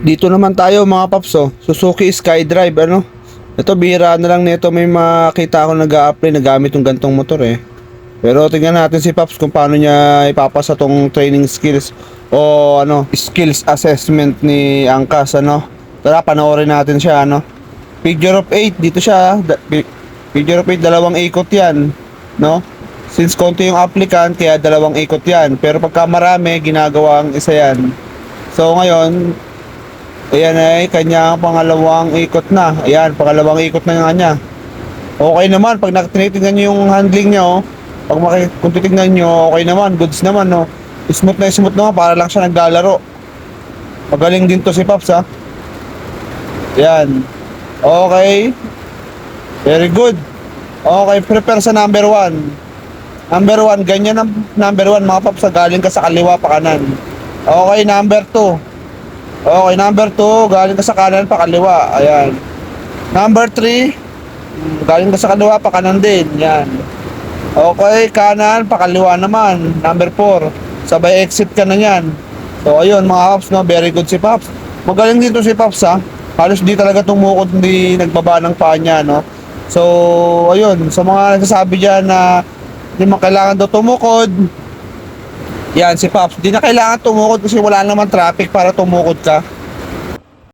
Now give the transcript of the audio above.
Dito naman tayo mga paps, oh. Suzuki Skydrive, ano? Ito, bihira na lang nito may makita ako nag-a-apply na gamit yung gantong motor eh. Pero tingnan natin si Paps kung paano niya ipapasa tong training skills o ano, skills assessment ni Angkas, ano. Tara, panoorin natin siya, ano. Figure of 8, dito siya. Figure of 8, dalawang ikot yan, no? Since konti yung applicant, kaya dalawang ikot yan. Pero pagka marami, ginagawang isa yan. So ngayon, ayan ay kanyang pangalawang ikot na. Ayan, pangalawang ikot na nga niya. Okay naman, pag tinitingnan nyo yung handling niya, oh. Kung titignan nyo, okay naman, goods naman, no. Smooth na smooth naman, para lang siya naglalaro. Magaling din to si Pops, ha. Ayan. Okay. Very good. Okay, prepare sa number 1. Number 1, ganyan ang number 1 mga Pops, galing ka sa kaliwa pa kanan. Okay, number 2. Okay, number 2, galing ka sa kanan pa kaliwa. Ayan. Number 3, galing ka sa kaliwa pa kanan din. Yan. Okay, kanan pa kaliwa naman. Number 4, sabay exit ka na yan. So ayun mga Pops, no, very good si Pops. Magaling dito si Pops, ha. Halos di talaga tumukod, hindi nagbaba ng paa niya, no. So ayun, sa mga nagsasabi diyan na hindi mo kailangan daw tumukod, yan si Pops, di na kailangan tumukod kasi wala naman traffic para tumukod ka.